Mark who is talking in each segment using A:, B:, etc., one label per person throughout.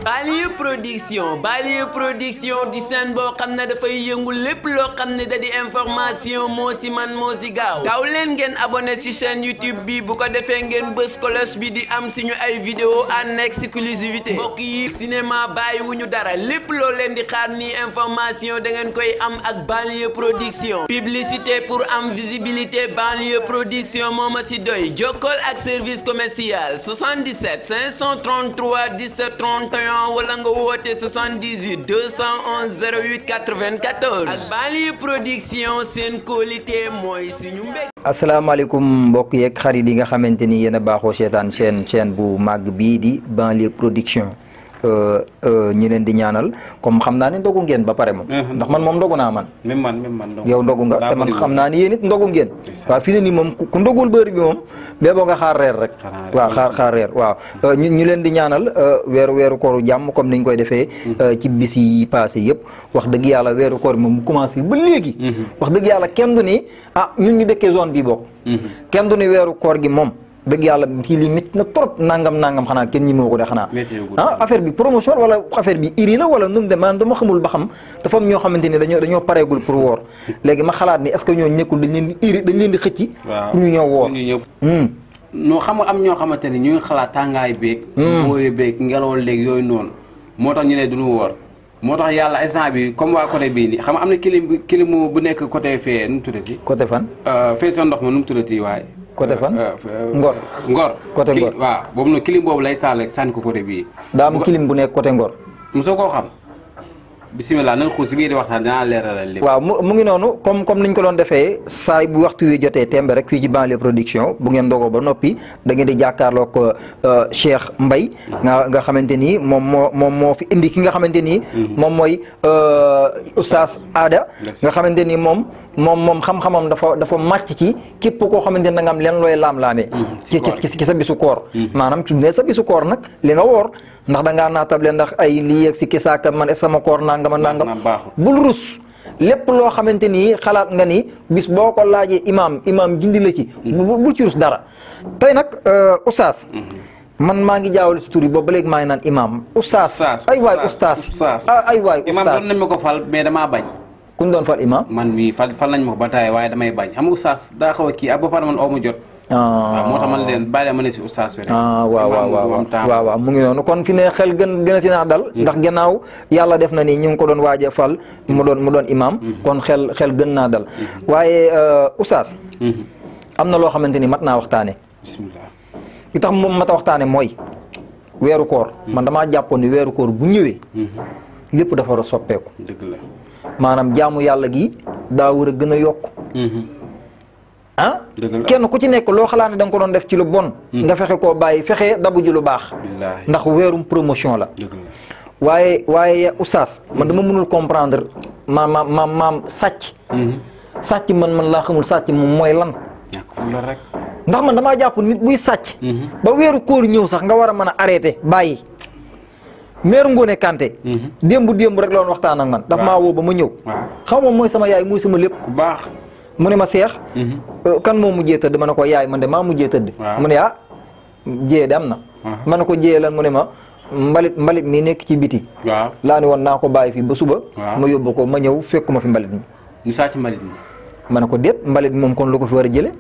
A: Banlieue production di seen boo xam ne dafay yëngu lépp loo xam ne da di information moo si man moo si gaaw daw leen ngeen abonné ci chaîne YouTube bi bu ko defee ngeen bës cloche bi di am suñu ay vidéo en exclusivité mbokk yi cinéma bàyyi wuñu dara lépp loo leen di xaar ni information da ngeen koy am ak Banlieue production publicité pour am visibilité Banlieue production moo ma si doy jokkool ak service commercial 77 533 17 31 wala nga woote 78 211 08 94 ak Banlieue production seen qualité mooy suñu mbég.
B: asalaamaaleykum mbokk yeeg xarit yi nga xamante ni yéen a baaxoo seetaan chaîne bu màgg bii di Banlieue production ñi leen di ñaanal comme xam naa ne ndogu ngeen ba pare moom ndax man moom ndogu naa man
C: même man
B: yow ndogu nga te man xam naa ni yéen it ndogu ngeen waaw fii ne nii moom ku ndogul bëri bi moom bee boo nga xaar reer rek waaw xaar reer waaw ñu leen di ñaanal weeru kooru jàmm comme niñ koy defee ci bis yi passé yëpp wax dëgg yàlla weeru koor bi moom mu commencé ba léegi wax dëgg yàlla kenn du ni ñun ñu dëkkee zone bii bokk kenn du ni weeru koor gi moom dëgg yàlla kii lii métti na trop nangam xanaa kenn ñi moo ko de xanaa affaire bi promotion wala affaire bi iri la wala nu mu de man dama xamul ba xam dafa am ñoo xamante ni dañoo pareegul pour woor léegi ma xalaat ni est-ce que ñoo ñëkkul dañ leen di xëcci pour ñu ñëw woor
C: noo xam nga am ñoo xamante ni ñu ngi xalaat tàngaay beeg mooy beeg ngelaw léegi yooyu noonu moo tax ñu ne duñu woor moo tax yàlla instant bi comme waa côté bii nii xam nga am na kilim bu nekk côté fee nu mu tuddati
B: côté fan
C: fee sa ndox ma nu mu tuddati waaye
B: côté fan Ngor côté Ngor
C: waaw boobu noonu kilim boobu lay taal rek sànni ko côté bii
B: daa am kilim bu nekk côté Ngor
C: mosoo koo xam bisimilah nan xuus si biir di waxtaan dinaa leeralal lépp
B: waaw mu ngi noonu comme niñ ko doon defee saay bu waxtu wi jotee tembe rek fii ci Banlieue production bu ngeen dogoo ba noppi da ngeen di jàkkaarloog Cheikh Mbaye nga xamante ni moom moo fi indi ki nga xamante ni moom mooy Oustaz Ada nga xamante ni moom xam-xamam dafa màcc ci képp koo xamante ni da nga am leen looy laam-laamee ci sa bisu koor maanaam su ne sa bisu koor nag li nga woor ndax da ngaa naatable ndax ay lii yegg si kisaaka man sama koor nangam bul rus lépp loo xamante ni xalaat nga ni bis boo ko laajee imaam jindi la ci bul ci rus dara tey nag Oustaz man maa ngi jaawale si tur yi boobu ba léegi maa ngi naan imaam Oustaz ay waay Oustaz ay waay
C: imaam doon nañ ma ko fal mais damaa bañ
B: ku ñu doon fal imaam
C: man mii fal nañ ma ko ba taay waaye damay bañ xam nga Oustaz daa xaw a kii ak ba pare man oo ma jot waaw moo tax man leen bàyyi ma ne si Oustaz bi rek waaw
B: mu ngi noonu kon fi ne xel gën a si naa dal ndax gannaaw yàlla def na ni ñu ngi ko doon waaje fal mu doon imaam kon xel gën naa dal waaye Oustaz am na loo xamante ni mat naa waxtaane
C: bismillah
B: li tax moom mat a waxtaane mooy weeru koor man damaa jàppoon ni weeru koor bu ñëwee lépp dafa war a soppeeku
C: dëgg la
B: maanaam jaamu yàlla gi daa war a gën a yokk kenn ku ci nekk loo xalaat ne da nga ko doon def ci lu bon nga fexe koo bàyyi fexe dabu ji lu baax ndax weerum promotion la waaye Oustaz man dama mënul comprendre maam sàcc man laa xamul sàcc moom mooy lan
C: rek
B: ndax man damaa jàpp nit buy sàcc ba weeru koor ñëw sax nga war a mën a arrêté bàyyi meeru Ngoné Kanté démb rek la woon waxtaan ak man daf maa woo ba ma ñëw xaw ma mooy sama yaay mooy sama lépp
C: ku baax
B: mu ne ma seex kan moo mujjee tëdd ma ne ko yaay man de maa mujjee tëdd mu ne jiyee de am na ma ne ko jiyee lan mu ne ma mbalit mi nekk ci biti laa ne woon naa ko bàyyi fii ba suba ma yóbbu ko ma ñëw fekkuma fi mbalit mi
C: ñu sàcc mbalit mi
B: ma ne ko déet mbalit mi moom kon lu ko fi war a jële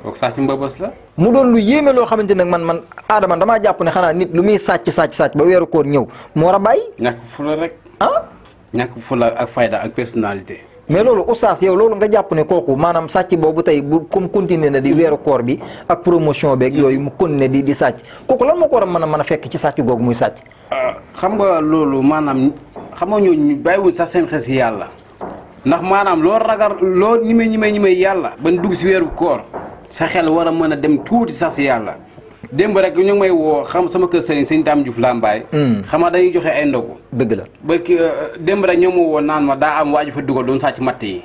C: kooku sàcc mbëbës la
B: mu doon lu yéeme loo xamante nag man Adama damaa jàpp ne xanaa nit lu muy sàcc ba weeru koor ñëw mu war a bàyyi
C: ñàkk fula rek ñàkk fula ak fayda ak personnalité
B: mais loolu Oustaz yow loolu nga jàpp ne kooku maanaam sàcc boobu tey bu comme continuer na di weeru koor bi ak promotion beeg yooyu mu continuer di sàcc kooku lan moo ko war a mën a fekk ci sàcc googu muy sàcc
C: xam nga loolu maanaam xam nga ñooñu bàyyiwuñ sax seen xel si yàlla ndax maanaam loo ragal loo ñime yàlla ban dugg si weeru koor sa xel war a mën a dem tuuti sax si yàlla démb rek ñu ngi may woo xam sama kër sëriñ sëñ Dame Diouf Lambaye xam nga dañuy joxe ay ndogu
B: dëgg la
C: barki démb rek ñoo ma woo naan ma daa am waaju fa dugal doon sàcc matt yi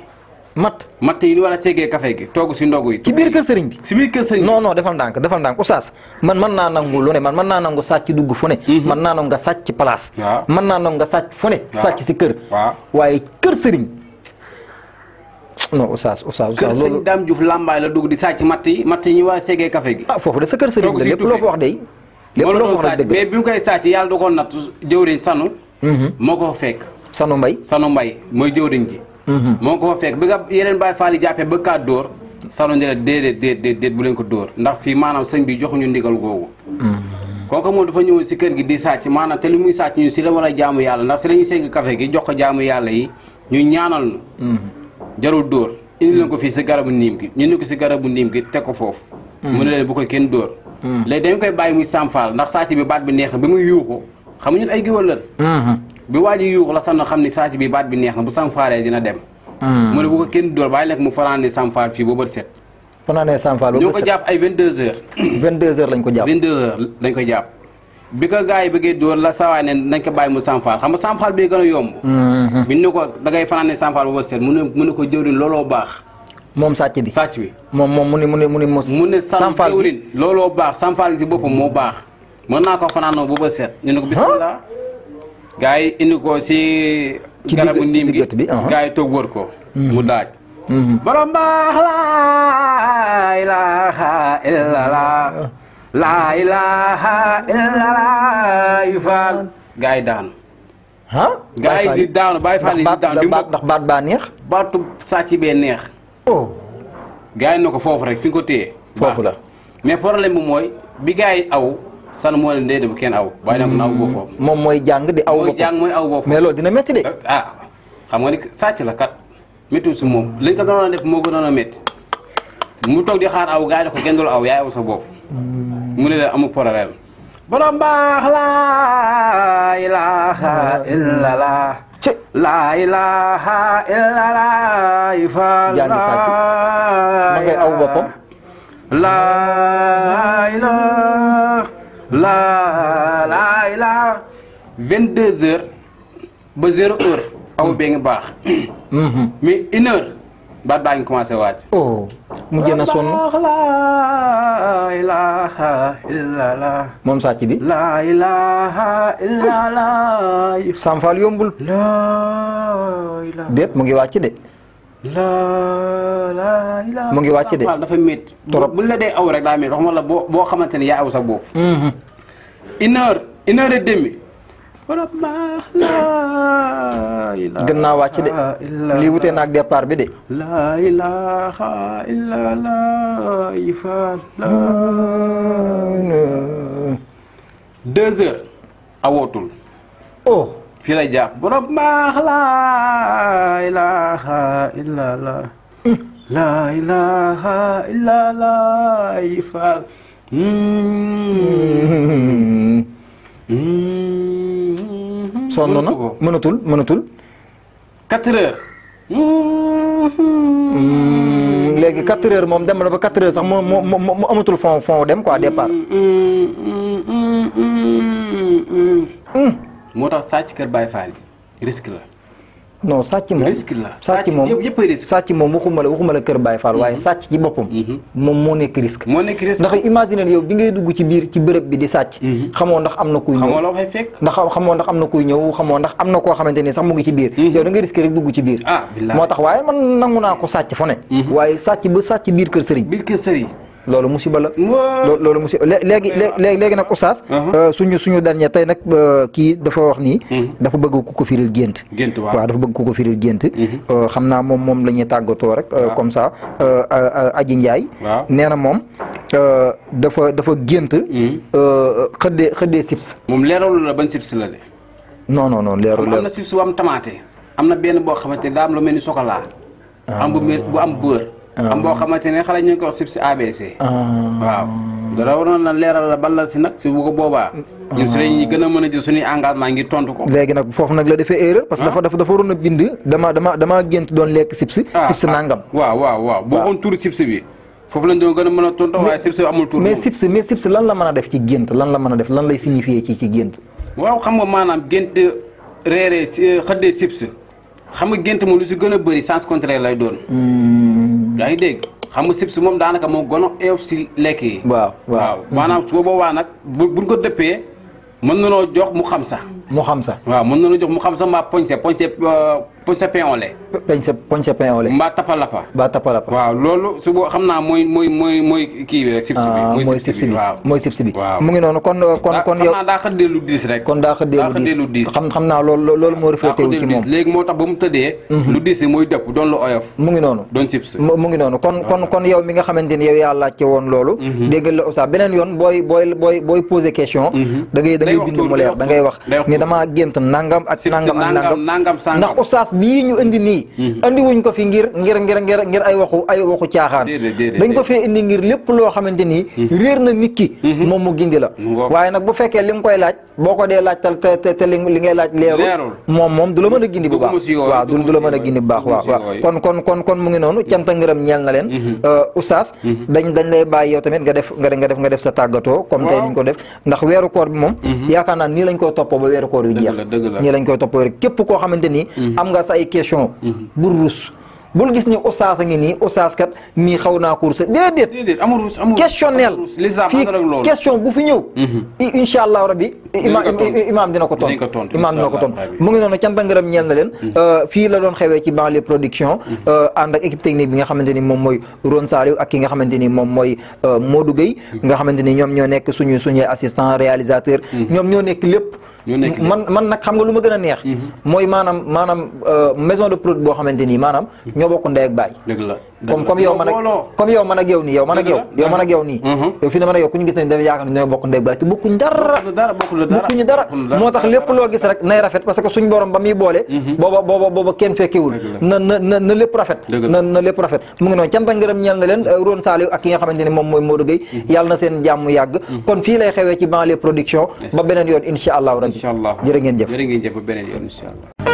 C: ni war a seggee café gi togg si ndogu yi
B: ci biir kër sëriñ bi
C: si biir kër sëriñ
B: non defal ndànk Oustaz man mën naa nangu lu ne man mën naa nangu sàcc dugg fu ne mën naa nangu nga sàcc ci place mën naa nangu nga sàcc fu ne sàcc si kër waaye kër sëriñ non Oustaz
C: kër sëñ Dame Diouf Lambaye la dugg di sàcc matt yi ñu war a seggee café gi
B: foofu de sa kër sëriñ la lépp loo fa wax day lépp
C: moo la
B: loo
C: doon
B: wax rek
C: sàcc
B: dëgg
C: mais bi mu koy sàcc yàlla da ko natt jëwriñ sanu moo ko fa fekk
B: Sanu Mbay
C: sanu mbay mooy jëwriñ ji moo ko fa fekk bi nga yeneen Baay Faal yi jàppee ba kaa dóor sanu ne la déedéet bu leen ko dóor ndax fii maanaam sëñ bi joxuñu ndigal googu kooku moom dafa ñëw si kër gi di sàcc maanaam te li muy sàcc ñu si la war a jaamu yàlla ndax si la ñuy segg café gi jox ko jaamu yàlla yi ñu ñaanal nu jarul dóor indi leen ko fii si garabu niim gi ñu ne ko si garabu niim gi teg ko foofu mu ne leen bu ko kenn dóor léegi dañu koy bàyyi muy sàmfaal ndax sàcc bi baat bi neex na bi muy yuuxu xam nga ñun ay géwël lan bi waa ji yuuxu la sann xam ni sàcc bi baat bi neex na bu sàmfaalee dina dem mu ne bu ko kenn dóor bàyyi lekk mu fanaane sàmfaal fii ba bët set
B: fanaanee Samfal
C: ñoo ko jàpp ay 22 heures
B: 22 heures lañ ko jàpp
C: 22 heures lañ ko jàpp bi ko gars yi bëggee dóor la sawaay ne nañ ko bàyyi mu sàmfaal xam nga sàmfaal bi gën a yomb biñ ne ko da ngay fanaane sàmfaal ba bët set mu ne ko jëwriñ looloo baax
B: moom sàcc bi
C: sàcc bi
B: moom mu ne
C: Samfal jëwriñ looloo baax Samfal gi si boppam moo baax mën naa ko fanaanoo ba bët set ñu ne ko bismillah gars yi indi ko si garabu niim gi gars yi toog wër ko mu daaj borom baax laa ilaaha illallah laa ilaaha illallah yu faal gars yi daanu gars yi di daanu Baay Faal yi di daanu
B: ndax baat baa neex
C: baatu sàcc bee neex gars yi na ko foofu rek fi nga ko téye
B: foofu la
C: mais problème bi mooy bi gars yi aw san moo leen dee bu kenn aw bàyyi na ko na aw boppam
B: moom mooy jàng di aw boppam
C: mooy aw boppam
B: mais loolu dina métti de
C: xam nga ni sàcc la kat méttiwul si moom liñ ko doon def moo gënoon a métti mu toog di xaar aw gars yi da ko gëndul aw yaay aw sa bopp mu ne la amul problème borom baax laa ilaaha illallah laa ilaaha illallah yi fa
B: jàngi sàcc ma ngay aw boppam
C: laa ilaaha 22 heures ba 0 heure aw bee ngi baax mais 1 heure baat baa ngi commencé wàcc
B: mu gën a sonn
C: laa ilaaha illallah
B: moom sàcc bi
C: laa ilaaha illallah
B: Samfal yombul déet mu ngi wàcc de mu ngi wàcc de
C: dafa métti trop buñ la dee aw rek daa métti wax ma la boo xamante ne yaa aw sa bopp 1 heure 1 heure et demi
B: gën naa wàcc de lii wutee naag départ bi de
C: laa ilaaha illallah ifa 2 heures awootul fii la jàpp borom baax laa ilaaha illallah laa ilaaha illallah ifa
B: sonn na mënatul
C: 4 heures
B: léegi 4 heures moom dem na ba 4 heures sax mu amatul fond dem quoi départ
C: moo tax sàcc kër Baay Faal yi risque la
B: non sàcc moom
C: risque la
B: sàcc moom
C: yëpp risque
B: sàcc moom waxuma la kër Baay Faal waaye sàcc ci boppam moom moo nekk risque ndax imagine yow bi ngay dugg ci biir ci bërëb bi di sàcc xamoo ndax am na kuy ñëw
C: xamoo loo fay fekk
B: ndax xamoo ndax am na kuy ñëw xamoo ndax am na koo xamante ni sax mu ngi ci biir yow da ngay risque rek dugg ci biir moo tax waaye man nangu naa ko sàcc fu ne waaye sàcc ba sàcc biir kër sëriñ loolu musiba la loolu musiba léegi nag oustaz suñu dernier tey nag kii dafa wax nii dafa bëgg ku ko firil gént waaw dafa bëgg ku ko firil gént xam naa moom la ñuy tàggatoo rek comme ça Aji Ndiaye nee na moom dafa gént xëddee sips
C: moom leeralu la ban sips la de
B: non leerul
C: am na sips bu am tamaate am na benn boo xamante ne daa am lu mel ni chocolat am bu am beurre am boo xamante ne xale ñu ngi ko wax sib si ABC waaw dara waroon na leeral la ban la si nag si bu ko boobaa ñun si lañuy gën a mën a jël suñuy engagement ngir tontu ko
B: léegi nag foofu nag la defee erreur parce que dafa waroon a bind dama gént doon lekk sibsi nangam
C: waaw boo xoon turu sibsi bi foofu lañ doon gën a mën a tontu waaye sibsi amul tur
B: mais sibsi lan la mën a def ci gént lan la mën a def lan lay signifier ci gént
C: waaw xam nga maanaam gént reeree xëddee sibsi xam nga gént moom lu si gën a bëri sens contraire lay doon yaa ngi dégg xam nga sibsi moom daanaka moo gën a eef si lekk yi waaw maanaam su boobaa nag buñ ko dëppee mën na noo jox mu xam sax
B: waaw
C: mën na noo jox mu xam sax mbaa poñse poñ sa pain au lait.
B: poñ sa pain au lait.
C: mbaa tapalapa.
B: mbaa tapalapa.
C: waaw loolu su boo xam naa mooy kii bi rek. sibsi bi
B: mooy sibsi bi
C: waaw
B: mooy sibsi bi.
C: waaw
B: mu ngi noonu kon yow.
C: xam naa daa xëddee lu diis rek.
B: kon daa xëddee lu diis xam naa loolu moo reflété wu ci moom.
C: léegi moo tax ba mu tëddee. lu diis mooy dëpp doon lu oyof.
B: mu ngi noonu
C: doon sibs.
B: mu ngi noonu kon yow mi nga xamante ni yow yaa laajte woon loolu. dégg la Oustaz beneen yoon booy poser question. da ngay bind mu leer da ngay wax ni damaa gént nangam ak nangam ndax Oustaz bii ñu indi nii. andi wuñ ko fi ngir ay waxu caaxaan. dañ ko fee indi ngir lépp loo xamante ni réer na nit ki moom mu gindi la waaye nag bu fekkee li nga koy laaj boo ko dee laaj te li ngay laaj leerul moom du la mën a gindi bu baax waaw du la mën a gindi bu baax waaw kon mu ngi noonu cant ngërëm ñeel na leen Oustaz dañ lay bàyyi yow tamit nga def sa tàggatoo comme tey niñ ko def ndax weeru koor bi moom yaakaar naa nii lañ koy toppoo ba weeru koor yu jeex nii lañ koy toppoo rek képp koo xamante ni am nga sa ay question bu rus bul gis ni Oustaz a ngi nii Oustaz kat mii xaw naa course déedéet
C: amul
B: questionnel fii question bu fi ñëw incha allah rabbi imaam dina ko tontu mu ngi noonu canta ngërëm ñeel na leen fii la doon xewee ci Banlieue Production ànd ak équipe technique bi nga xamante ni moom mooy Ron Saliou ak ki nga xamante ni moom mooy Modou Gueye nga xamante ni ñoom ñoo nekk suñuy assistant réalisateur ñoom ñoo nekk lépp man nag xam nga lu ma gën a neex mooy maanaam maison de prod boo xamante nii maanaam ñoo bokk ndey ak baay comme yow man ak yow nii yow man ak yow nii yow fi ne man ak yow ku ñu gis ne dafa yaakaar ne ñoo bokk ndey ak baay te bokkuñu dara moo tax lépp loo gis rek nay rafet parce que suñ borom ba muy boole booba kenn fekkewul na lépp rafet na lépp rafet mu ngi noonu canta ngërëm ñeel na leen Ron Saliou ak ki nga xamante ni moom mooy Modou Gueye yàlla na seen jàmm yàgg kon fii lay xewee ci Banlieue Production ba beneen yoon incha allah rabbi jërë ngeen jëf
C: ba beneen yoon incha allah